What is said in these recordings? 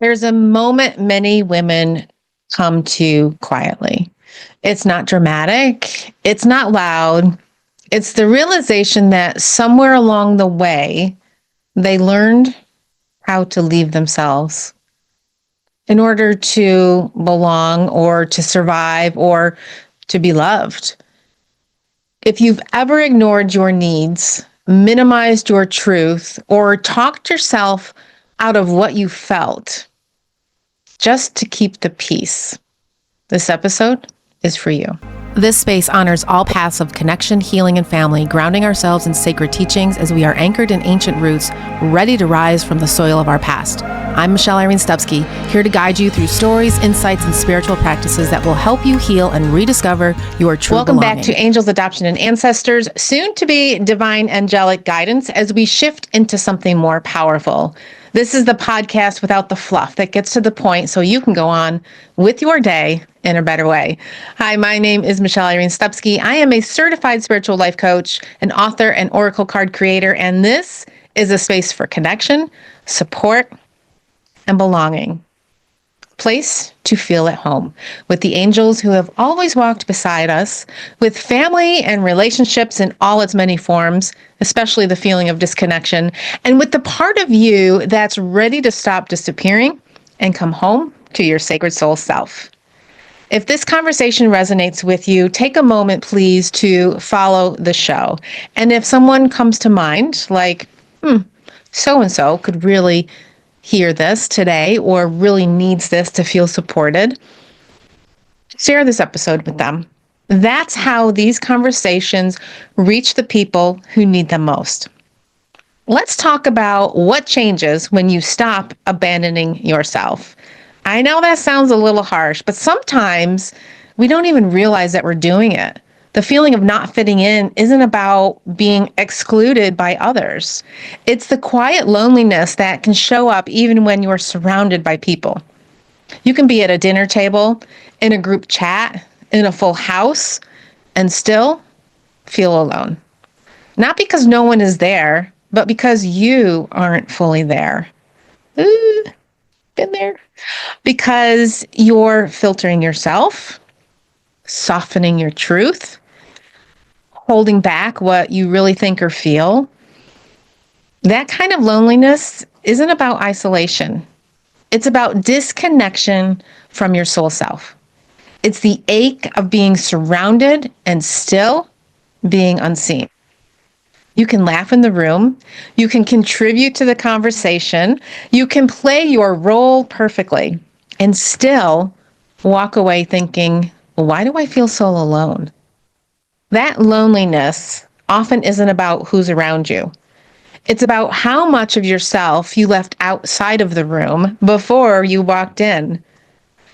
There's a moment many women come to quietly. It's not dramatic, it's not loud. It's the realization that somewhere along the way, they learned how to leave themselves in order to belong or to survive or to be loved. If you've ever ignored your needs, minimized your truth, or talked yourself out of what you felt just to keep the peace, this episode is for you. This space honors all paths of connection, healing, and family, grounding ourselves in sacred teachings as we are anchored in ancient roots, ready to rise from the soil of our past. I'm Irene Stupski, here to guide you through stories, insights, and spiritual practices that will help you heal and rediscover your true Welcome belonging. back to Angels, Adoption, and Ancestors, soon to be Divine Angelic Guidance, as we shift into something more powerful. This is the podcast without the fluff that gets to the point so you can go on with your day in a better way. Hi, my name is Irene Stupski. I am a certified spiritual life coach, an author, and oracle card creator, and this is a space for connection, support, and belonging. Place to feel at home with the angels who have always walked beside us, with family and relationships in all its many forms, especially the feeling of disconnection, and with the part of you that's ready to stop disappearing and come home to your sacred soul self. If this conversation resonates with you, take a moment, please, to follow the show. And if someone comes to mind, like, so-and-so could really hear this today or really needs this to feel supported, share this episode with them. That's how these conversations reach the people who need them most. Let's talk about what changes when you stop abandoning yourself. I know that sounds a little harsh, but sometimes we don't even realize that we're doing it. The feeling of not fitting in isn't about being excluded by others. It's the quiet loneliness that can show up even when you're surrounded by people. You can be at a dinner table, in a group chat, in a full house, and still feel alone. Not because no one is there, but because you aren't fully there. Ooh, been there. Because you're filtering yourself, softening your truth, holding back what you really think or feel. That kind of loneliness isn't about isolation. It's about disconnection from your soul self. It's the ache of being surrounded and still being unseen. You can laugh in the room. You can contribute to the conversation. You can play your role perfectly and still walk away thinking, why do I feel so alone? That loneliness often isn't about who's around you. It's about how much of yourself you left outside of the room before you walked in.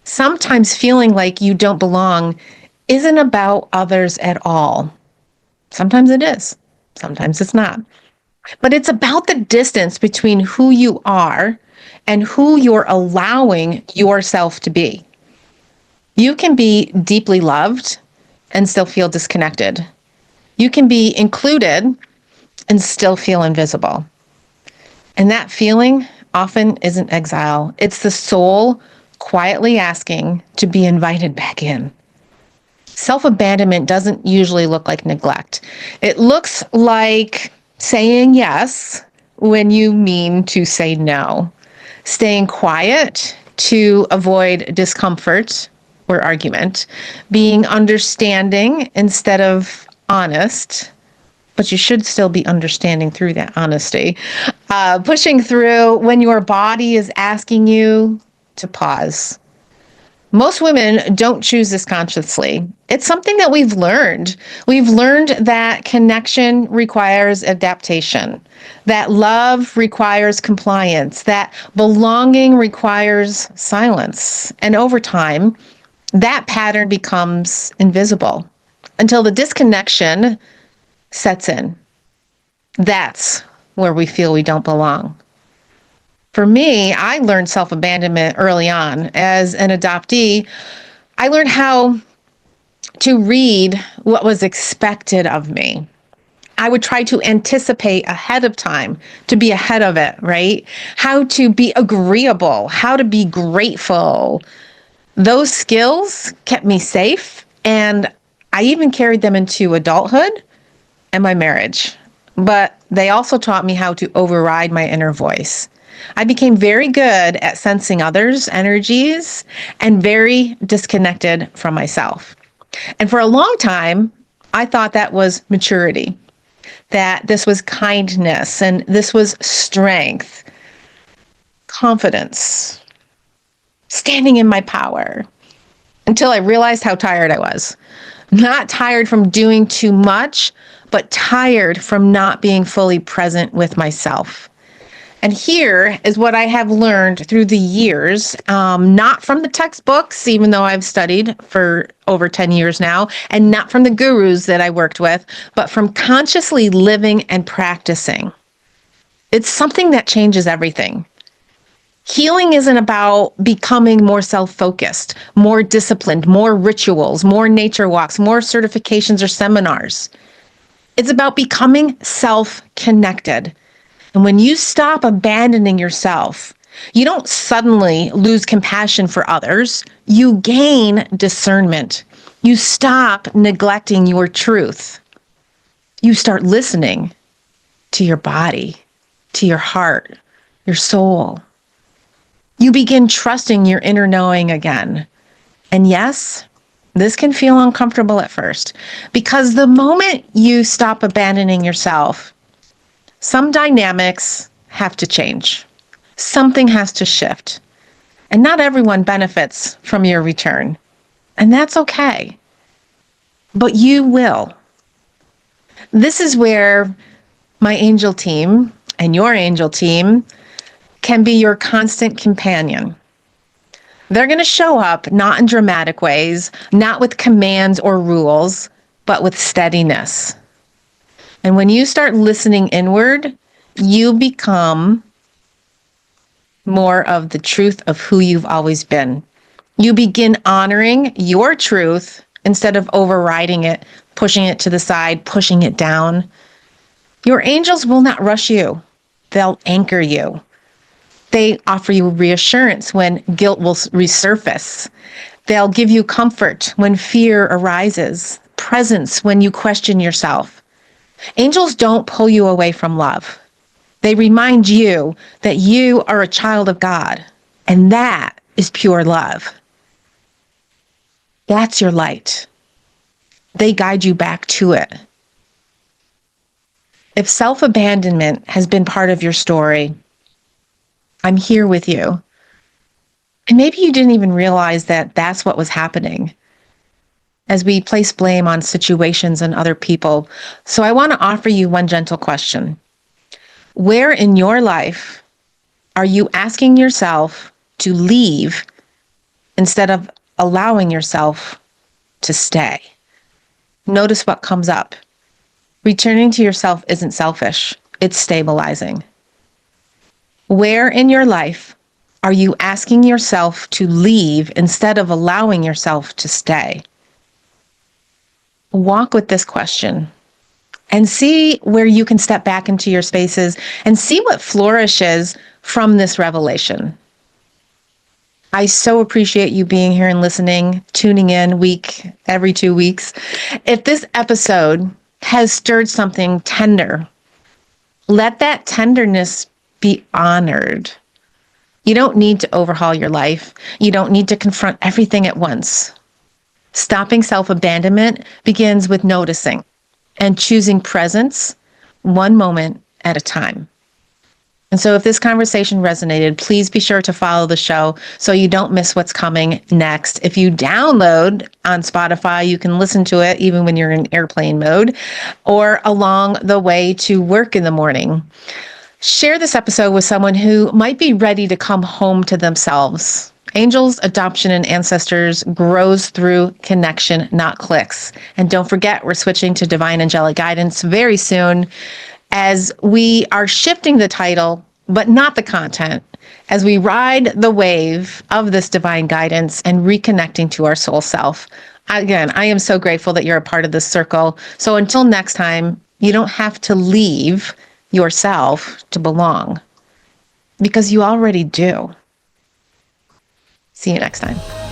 Sometimes feeling like you don't belong isn't about others at all. Sometimes it is. Sometimes it's not. But it's about the distance between who you are and who you're allowing yourself to be. You can be deeply loved and still feel disconnected. You can be included and still feel invisible. And that feeling often isn't exile. It's the soul quietly asking to be invited back in. Self-abandonment doesn't usually look like neglect. It looks like saying yes when you mean to say no, staying quiet to avoid discomfort or argument, being understanding instead of honest, but you should still be understanding through that honesty, pushing through when your body is asking you to pause. Most women don't choose this consciously. It's something that we've learned. We've learned that connection requires adaptation, that love requires compliance, that belonging requires silence. And over time, that pattern becomes invisible until the disconnection sets in. That's where we feel we don't belong. For me, I learned self-abandonment early on. As an adoptee, I learned how to read what was expected of me. I would try to anticipate ahead of time to be ahead of it, right? How to be agreeable, how to be grateful. Those skills kept me safe, and I even carried them into adulthood and my marriage. But they also taught me how to override my inner voice. I became very good at sensing others' energies and very disconnected from myself. And for a long time, I thought that was maturity, that this was kindness and this was strength, confidence, standing in my power, until I realized how tired I was. Not tired from doing too much, but tired from not being fully present with myself. And here is what I have learned through the years, not from the textbooks, even though I've studied for over 10 years now, and not from the gurus that I worked with, but from consciously living and practicing. It's something that changes everything. Healing isn't about becoming more self-focused, more disciplined, more rituals, more nature walks, more certifications or seminars. It's about becoming self-connected. And when you stop abandoning yourself, you don't suddenly lose compassion for others. You gain discernment. You stop neglecting your truth. You start listening to your body, to your heart, your soul. You begin trusting your inner knowing again. And yes, this can feel uncomfortable at first, because the moment you stop abandoning yourself, some dynamics have to change. Something has to shift. And not everyone benefits from your return. And that's okay. But you will. This is where my angel team and your angel team can be your constant companion. They're going to show up not in dramatic ways, not with commands or rules, but with steadiness. And when you start listening inward, you become more of the truth of who you've always been. You begin honoring your truth instead of overriding it, pushing it to the side, pushing it down. Your angels will not rush you. They'll anchor you. They offer you reassurance when guilt will resurface. They'll give you comfort when fear arises, presence when you question yourself. Angels don't pull you away from love. They remind you that you are a child of God, and that is pure love. That's your light. They guide you back to it. If self-abandonment has been part of your story, I'm here with you. And maybe you didn't even realize that that's what was happening as we place blame on situations and other people. So I want to offer you one gentle question. Where in your life are you asking yourself to leave instead of allowing yourself to stay? Notice what comes up. Returning to yourself isn't selfish, it's stabilizing. Where in your life are you asking yourself to leave instead of allowing yourself to stay? Walk with this question and see where you can step back into your spaces and see what flourishes from this revelation. I so appreciate you being here and listening, tuning in every 2 weeks. If this episode has stirred something tender, let that tenderness be honored. You don't need to overhaul your life. You don't need to confront everything at once. Stopping self-abandonment begins with noticing and choosing presence one moment at a time. And so if this conversation resonated, please be sure to follow the show so you don't miss what's coming next. If you download on Spotify, you can listen to it even when you're in airplane mode or along the way to work in the morning. Share this episode with someone who might be ready to come home to themselves. Angels, adoption, and ancestors grows through connection, not clicks. And don't forget, we're switching to divine angelic guidance very soon as we are shifting the title, but not the content, as we ride the wave of this divine guidance and reconnecting to our soul self. Again, I am so grateful that you're a part of this circle. So until next time, You don't have to leave yourself to belong because you already do. See you next time.